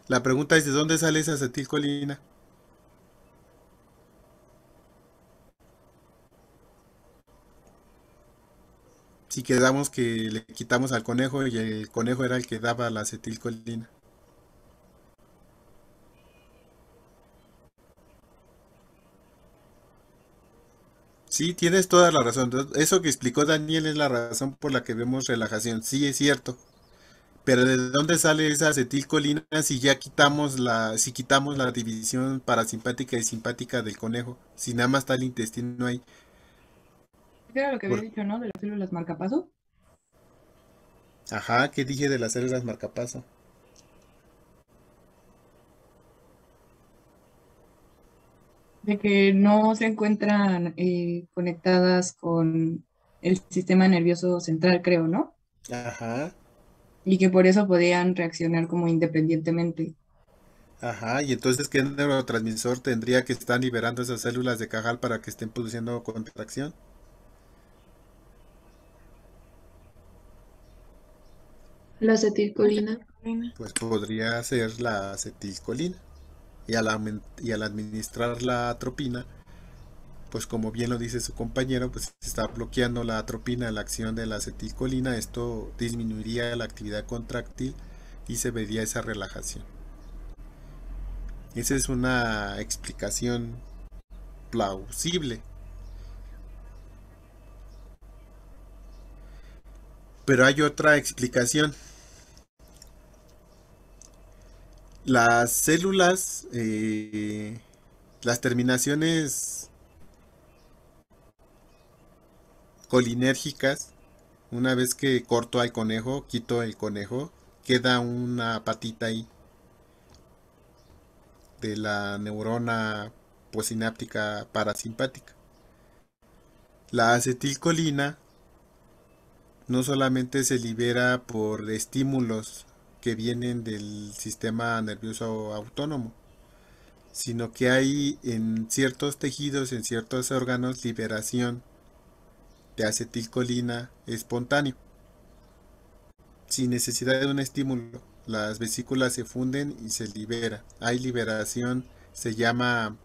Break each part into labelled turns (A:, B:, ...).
A: La pregunta es, ¿de dónde sale esa acetilcolina? Si quedamos que le quitamos al conejo y el conejo era el que daba la acetilcolina. Sí, tienes toda la razón. Eso que explicó Daniel es la razón por la que vemos relajación. Sí, es cierto. Pero ¿de dónde sale esa acetilcolina si ya si quitamos la división parasimpática y simpática del conejo? Si nada más está el intestino ahí.
B: ¿Qué era lo que había
A: Por-
B: dicho, no? De las células marcapaso.
A: Ajá, ¿qué dije de las células marcapaso?
B: De que no se encuentran conectadas con el sistema nervioso central, creo, ¿no?
A: Ajá,
B: Y que por eso podían reaccionar como independientemente.
A: ajá. Y entonces, ¿qué neurotransmisor tendría que estar liberando esas células de Cajal para que estén produciendo contracción?
C: La acetilcolina.
A: Pues podría ser la acetilcolina. Y al administrar la atropina, pues como bien lo dice su compañero, pues está bloqueando la atropina, la acción de la acetilcolina. Esto disminuiría la actividad contráctil y se vería esa relajación. Esa es una explicación plausible. Pero hay otra explicación. Las células, las terminaciones colinérgicas, una vez que corto al conejo, quito el conejo, queda una patita ahí de la neurona posináptica parasimpática. La acetilcolina no solamente se libera por estímulos que vienen del sistema nervioso autónomo, sino que hay en ciertos tejidos, en ciertos órganos, liberación de acetilcolina espontáneo, sin necesidad de un estímulo. Las vesículas se funden y se libera. Hay liberación, se llama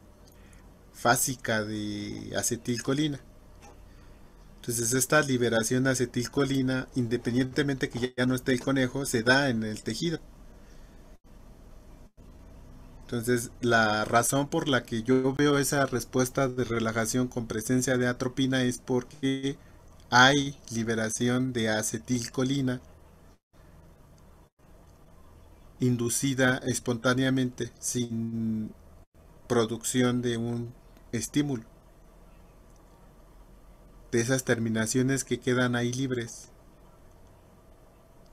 A: fásica de acetilcolina. Entonces esta liberación de acetilcolina, independientemente que ya no esté el conejo, se da en el tejido. Entonces la razón por la que yo veo esa respuesta de relajación con presencia de atropina es porque hay liberación de acetilcolina inducida espontáneamente sin producción de un estímulo, de esas terminaciones que quedan ahí libres.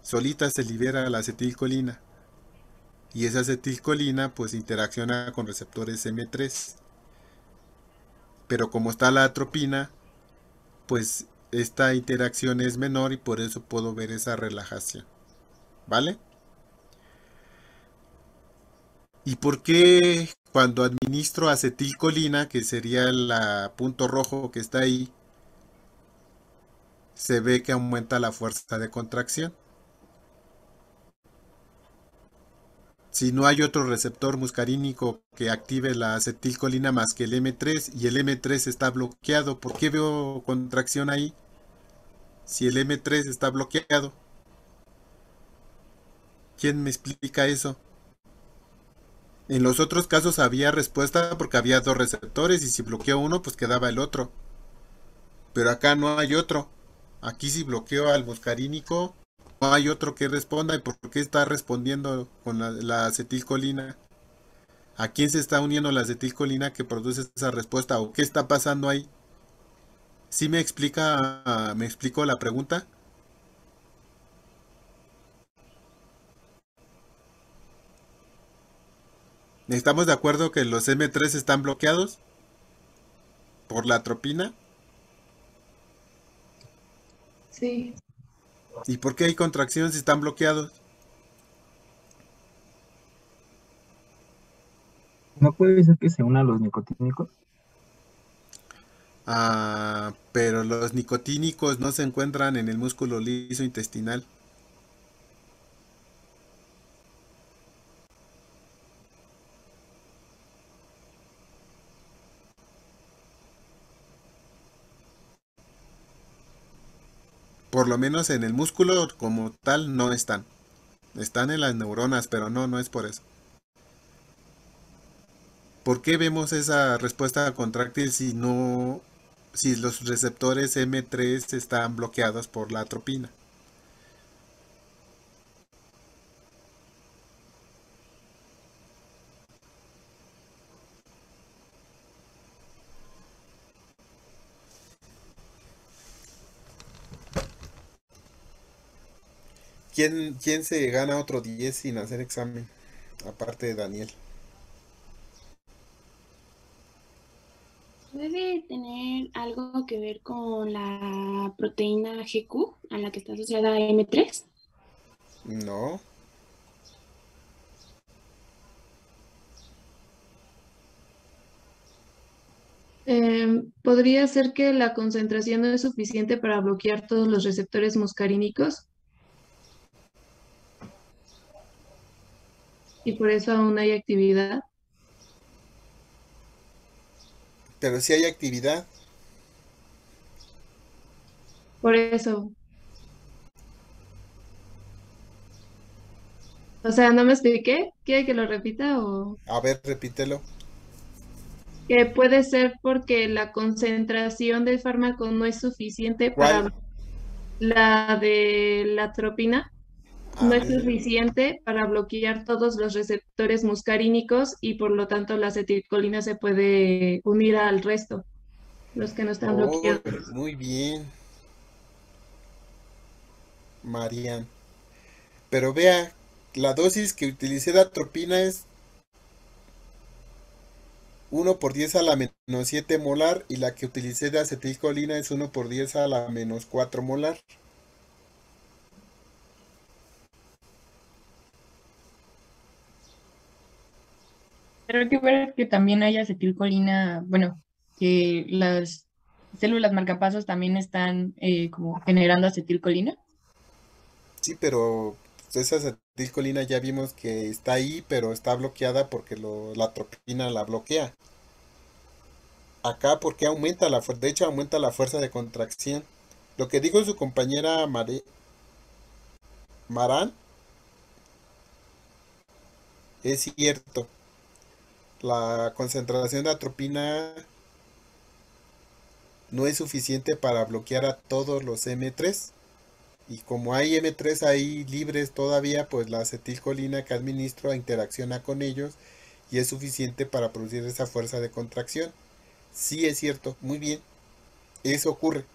A: Solita se libera la acetilcolina y esa acetilcolina pues interacciona con receptores M3. Pero como está la atropina, pues esta interacción es menor y por eso puedo ver esa relajación. ¿Vale? ¿Y por qué cuando administro acetilcolina, que sería el punto rojo que está ahí, se ve que aumenta la fuerza de contracción? Si no hay otro receptor muscarínico que active la acetilcolina más que el M3 y el M3 está bloqueado, ¿por qué veo contracción ahí? Si el M3 está bloqueado, ¿quién me explica eso? En los otros casos había respuesta porque había dos receptores y si bloqueo uno, pues quedaba el otro. Pero acá no hay otro. Aquí si bloqueo al muscarínico, no hay otro que responda. ¿Y por qué está respondiendo con la acetilcolina? ¿A quién se está uniendo la acetilcolina que produce esa respuesta? ¿O qué está pasando ahí? ¿Sí me explico la pregunta? ¿Estamos de acuerdo que los M3 están bloqueados por la atropina?
C: Sí.
A: ¿Y por qué hay contracción si están bloqueados?
D: ¿No puede ser que se unan los nicotínicos?
A: Pero los nicotínicos no se encuentran en el músculo liso intestinal. Por lo menos en el músculo como tal no están. Están en las neuronas, pero no, no es por eso. ¿Por qué vemos esa respuesta contráctil si no, si los receptores M3 están bloqueados por la atropina? ¿Quién se gana otro 10 sin hacer examen? Aparte de Daniel.
E: Debe tener algo que ver con la proteína GQ a la que está asociada M3.
A: No.
C: ¿Podría ser que la concentración no es suficiente para bloquear todos los receptores muscarínicos y por eso aún hay actividad?
A: Pero si hay actividad.
C: Por eso, o sea, ¿no me expliqué? ¿Quiere que lo repita o...?
A: A ver, repítelo.
C: Que puede ser porque la concentración del fármaco no es suficiente
A: ¿Cuál?
C: para la de la atropina,
A: A
C: no es
A: ver.
C: suficiente para bloquear todos los receptores muscarínicos y por lo tanto la acetilcolina se puede unir al resto, los que no están
A: Oh,
C: bloqueados.
A: muy bien, Marian. Pero vea, la dosis que utilicé de atropina es 1 por 10 a la -7 molar y la que utilicé de acetilcolina es 1 por 10 a la -4 molar.
B: Pero hay que ver que también hay acetilcolina, bueno, que las células marcapasos también están como generando acetilcolina.
A: Sí, pero esa acetilcolina ya vimos que está ahí, pero está bloqueada porque la atropina la bloquea. Acá porque aumenta la fuerza, de hecho aumenta la fuerza de contracción. Lo que dijo su compañera Maran es cierto. La concentración de atropina no es suficiente para bloquear a todos los M3. Y como hay M3 ahí libres todavía, pues la acetilcolina que administro interacciona con ellos y es suficiente para producir esa fuerza de contracción. Sí es cierto, muy bien, eso ocurre.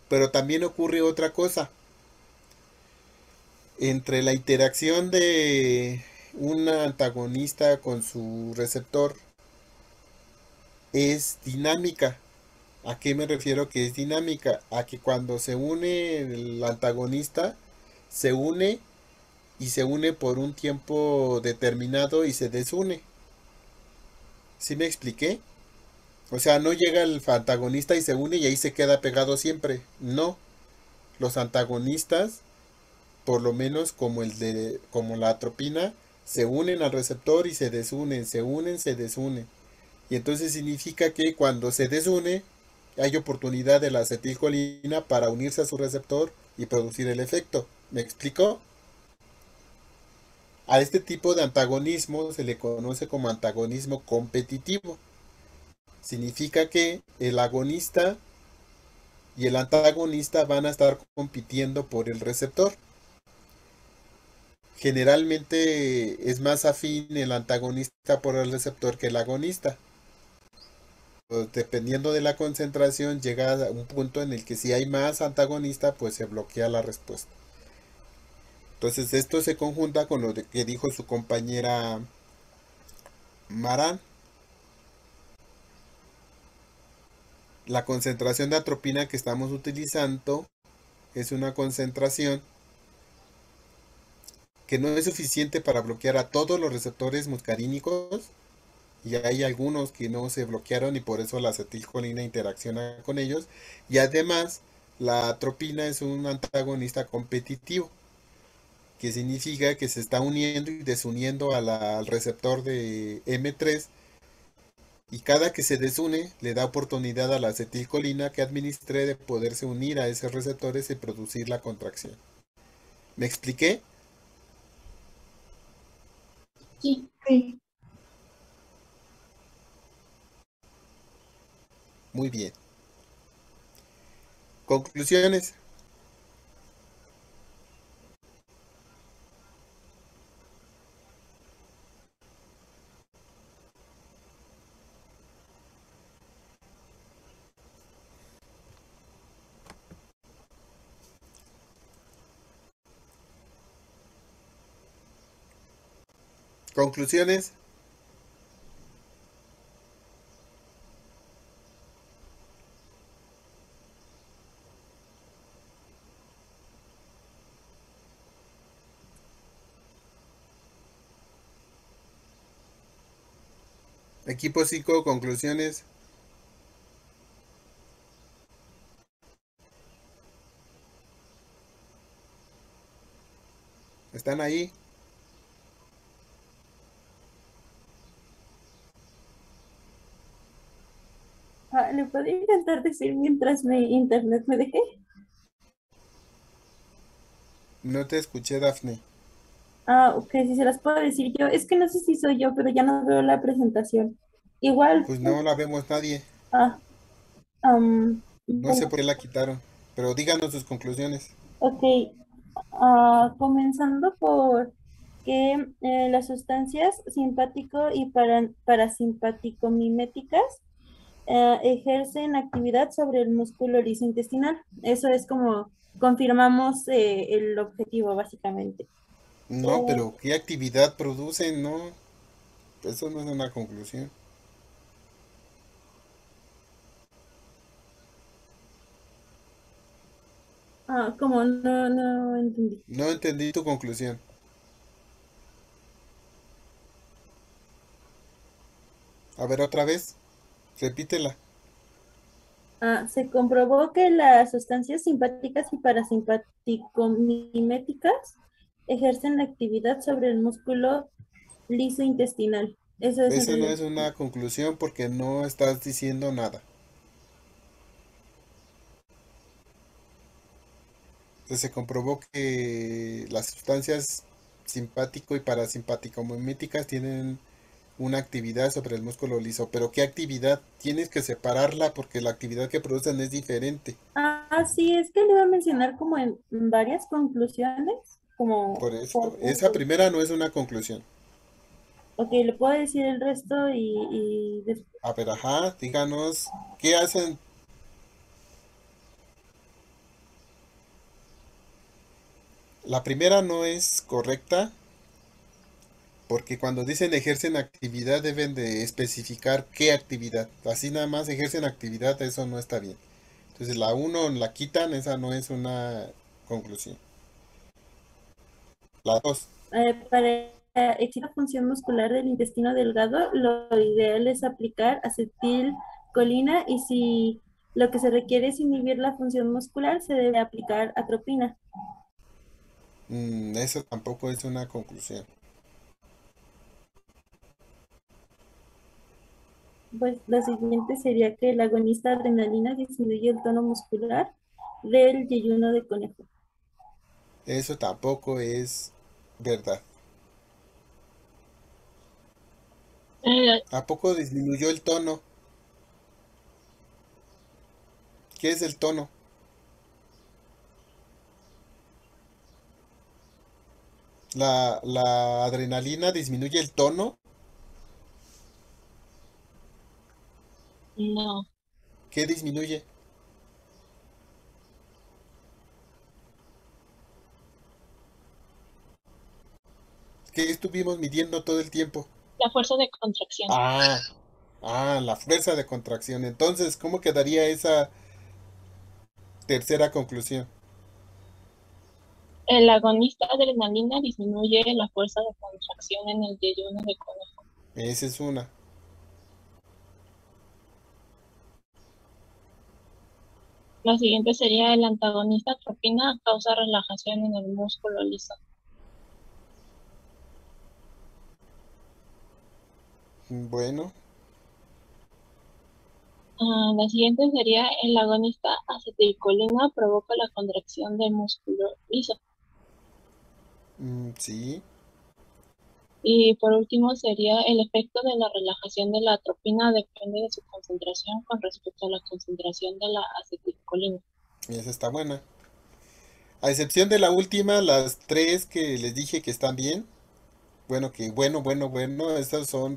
A: Pero también ocurre otra cosa. Entre la interacción de un antagonista con su receptor es dinámica. ¿A qué me refiero que es dinámica? A que cuando se une el antagonista, se une y se une por un tiempo determinado y se desune. ¿Sí me expliqué? O sea, no llega el antagonista y se une y ahí se queda pegado siempre. No, los antagonistas, por lo menos como la atropina, se unen al receptor y se desunen, se unen, se desunen. Y entonces significa que cuando se desune, hay oportunidad de la acetilcolina para unirse a su receptor y producir el efecto. ¿Me explico? A este tipo de antagonismo se le conoce como antagonismo competitivo. Significa que el agonista y el antagonista van a estar compitiendo por el receptor. Generalmente es más afín el antagonista por el receptor que el agonista. Pues dependiendo de la concentración llega a un punto en el que si hay más antagonista pues se bloquea la respuesta. Entonces esto se conjunta con lo que dijo su compañera Maran. La concentración de atropina que estamos utilizando es una concentración que no es suficiente para bloquear a todos los receptores muscarínicos y hay algunos que no se bloquearon y por eso la acetilcolina interacciona con ellos y además la atropina es un antagonista competitivo que significa que se está uniendo y desuniendo al receptor de M3 Y cada que se desune, le da oportunidad a la acetilcolina que administré de poderse unir a esos receptores y producir la contracción. ¿Me expliqué?
E: Sí,
B: Sí.
A: Muy bien. Conclusiones. Conclusiones. Equipo 5, conclusiones. ¿Están ahí?
F: ¿Le puedo intentar decir mientras mi internet me deje?
A: No te escuché, Dafne.
F: Ok, si se las puedo decir yo. Es que no sé si soy yo, pero ya no veo la presentación. Igual,
A: Pues no la vemos nadie.
F: ah,
A: No sé
F: bueno,
A: por qué la quitaron. Pero díganos sus conclusiones.
F: ok. Comenzando por que las sustancias simpático y parasimpático miméticas ejercen actividad sobre el músculo liso intestinal. Eso es como confirmamos el objetivo, básicamente.
A: No, pero ¿qué actividad producen? No, eso no es una conclusión.
F: ¿Cómo? No, no entendí.
A: No entendí tu conclusión. A ver, otra vez. Repítela.
F: Se comprobó que las sustancias simpáticas y parasimpático-miméticas ejercen la actividad sobre el músculo liso intestinal. Eso es en
A: Esa no
F: realidad.
A: es una conclusión porque no estás diciendo nada. Entonces, se comprobó que las sustancias simpático y parasimpático miméticas tienen una actividad sobre el músculo liso. Pero ¿qué actividad? Tienes que separarla porque la actividad que producen es diferente.
F: Sí, es que le iba a mencionar como en varias conclusiones, como
A: Por eso, esa primera no es una conclusión.
F: ok, le puedo decir el resto y
A: A ver, ajá, díganos, ¿qué hacen? La primera no es correcta porque cuando dicen ejercen actividad deben de especificar qué actividad. Así nada más ejercen actividad, eso no está bien. Entonces la uno la quitan, esa no es una conclusión. La 2,
F: para existe la función muscular del intestino delgado, lo ideal es aplicar acetilcolina y si lo que se requiere es inhibir la función muscular, se debe aplicar atropina.
A: eso tampoco es una conclusión.
F: Pues la siguiente sería que el agonista adrenalina disminuye el tono muscular del yeyuno de conejo.
A: Eso tampoco es verdad.
E: eh,
A: ¿A poco disminuyó el tono? ¿Qué es el tono? La adrenalina disminuye el tono.
E: no,
A: ¿Qué disminuye? ¿Qué estuvimos midiendo todo el tiempo?
E: la fuerza de contracción.
A: Ah, la fuerza de contracción. Entonces, ¿cómo quedaría esa tercera conclusión?
E: El agonista adrenalina disminuye la fuerza de contracción en el yeyuno de conejo.
A: Esa es una.
E: La siguiente sería el antagonista atropina causa relajación en el músculo liso.
A: Bueno,
E: La siguiente sería el agonista acetilcolina provoca la contracción del músculo liso.
A: Sí,
E: Y por último sería el efecto de la relajación de la atropina depende de su concentración con respecto a la concentración de la acetilcolina.
A: esa está buena. A excepción de la última, las tres que les dije que están bien. Bueno, estas son,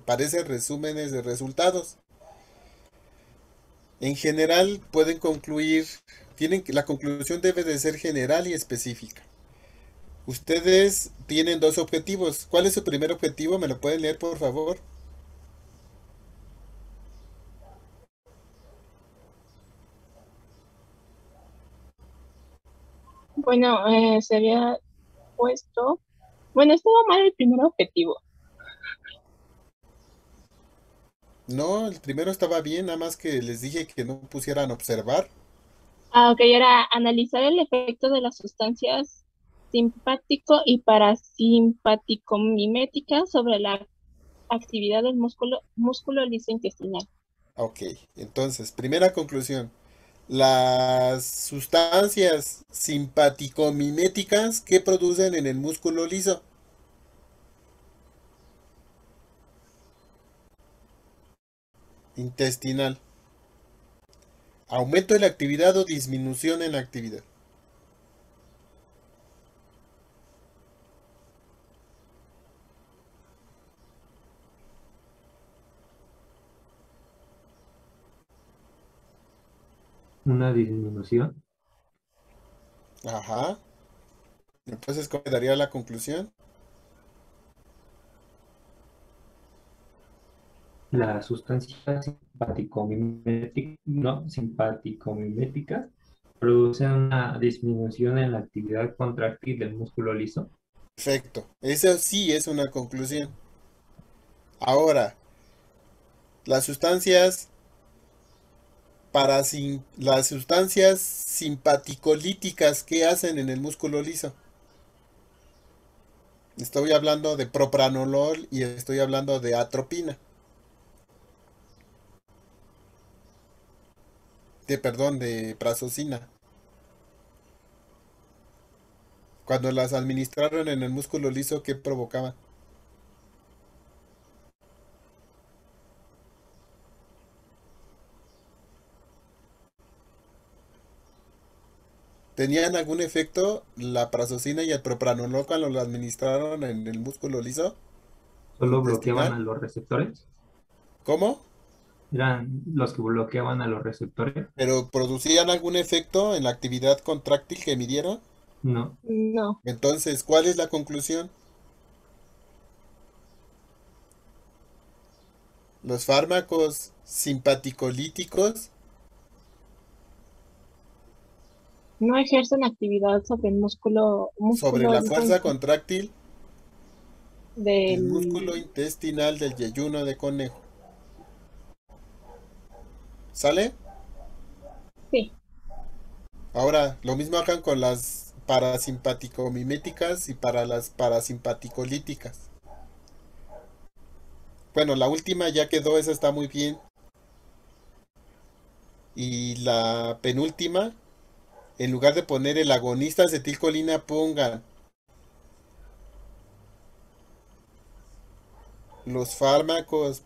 A: parecen resúmenes de resultados. En general pueden concluir, la conclusión debe de ser general y específica. Ustedes tienen dos objetivos. ¿Cuál es su primer objetivo? ¿Me lo pueden leer, por favor?
E: Bueno, se había puesto, bueno, estaba mal el primer objetivo.
A: No, el primero estaba bien, nada más que les dije que no pusieran observar.
E: Ok, era analizar el efecto de las sustancias simpático y parasimpático miméticas sobre la actividad del músculo liso intestinal.
A: Ok, entonces, primera conclusión. Las sustancias simpaticomiméticas que producen en el músculo liso. Intestinal. Aumento en la actividad o disminución en la actividad.
D: Una disminución.
A: Ajá. Entonces, ¿cómo daría la conclusión?
D: Las sustancias simpaticomiméticas producen una disminución en la actividad contráctil del músculo liso.
A: Perfecto. Eso sí es una conclusión. Ahora, las sustancias las sustancias simpaticolíticas que hacen en el músculo liso. Estoy hablando de propranolol y estoy hablando de atropina. Perdón, de prazosina. Cuando las administraron en el músculo liso, ¿qué provocaban? ¿Tenían algún efecto la prazosina y el propranolol cuando lo administraron en el músculo liso
D: Solo bloqueaban
A: intestinal?
D: a los receptores.
A: ¿Cómo?
D: Eran los que bloqueaban a los receptores.
A: ¿Pero producían algún efecto en la actividad contráctil que midieron?
D: No.
E: No,
A: Entonces, ¿cuál es la conclusión? Los fármacos simpaticolíticos
E: no ejercen actividad sobre el
A: sobre
E: músculo
A: la
E: liso
A: fuerza contráctil del músculo
E: del...
A: intestinal del yeyuno de conejo. ¿Sale?
E: Sí,
A: Ahora, lo mismo hagan con las parasimpaticomiméticas y para las parasimpaticolíticas. Bueno, la última ya quedó, esa está muy bien. Y la penúltima, en lugar de poner el agonista acetilcolina, pongan los fármacos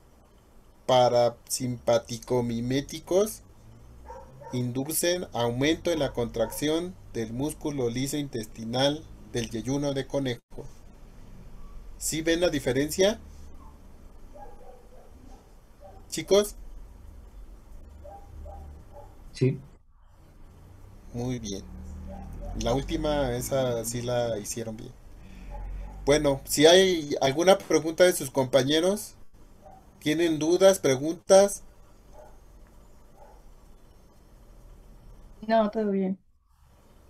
A: parasimpaticomiméticos inducen aumento en la contracción del músculo liso intestinal del yeyuno de conejo. ¿Sí ven la diferencia, chicos?
D: Sí.
A: Muy bien. La última, esa sí la hicieron bien. Bueno, si hay alguna pregunta de sus compañeros, ¿tienen dudas, preguntas?
B: No, todo bien.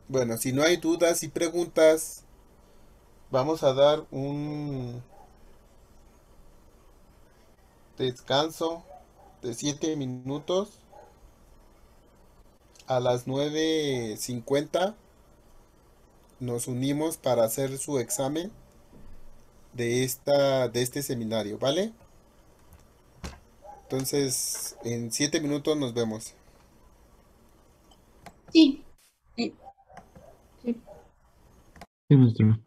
A: Bueno, si no hay dudas y preguntas, vamos a dar un descanso de 7 minutos. A las 9:50 nos unimos para hacer su examen de este seminario, ¿vale? Entonces, en 7 minutos nos vemos.
B: Sí.
C: Sí.
D: Sí, maestro.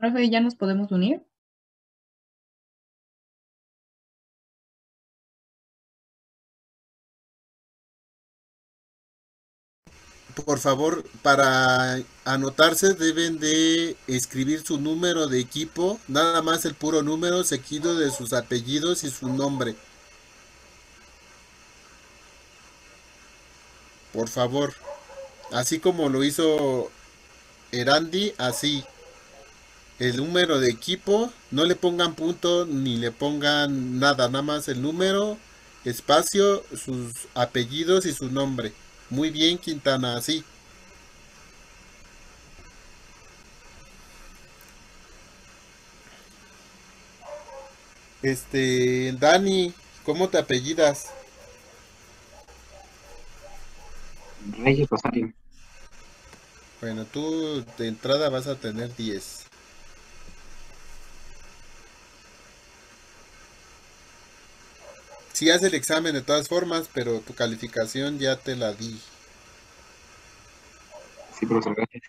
B: Profe, ¿ya nos podemos unir?
A: Por favor, para anotarse deben de escribir su número de equipo, nada más el puro número seguido de sus apellidos y su nombre. Por favor, así como lo hizo Erandi, así. El número de equipo, no le pongan punto ni le pongan nada, nada más el número, espacio, sus apellidos y su nombre. Muy bien, Quintana, así. Dani, ¿cómo te apellidas?
G: Reyes Rosario.
A: Bueno, tú de entrada vas a tener 10. Sí, haz el examen de todas formas, pero tu calificación ya te la di.
G: Sí, profesor, gracias.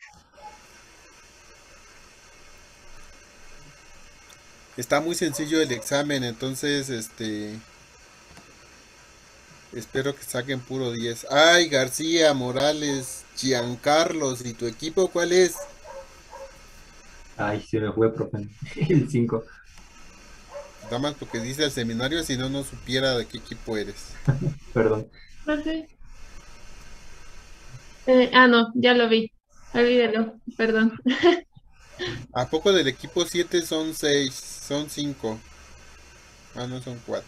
A: Está muy sencillo el examen, entonces, espero que saquen puro 10. Ay, García, Morales, Giancarlos, ¿y tu equipo cuál es?
D: Ay, se me fue, profe. El 5.
A: Nada más porque dice el seminario, si no, no supiera de qué equipo eres.
D: Perdón.
C: Profe. No, ya lo vi. Olvídalo, perdón.
A: ¿A poco del equipo 7 son 6? Son 5. Ah, no, son 4.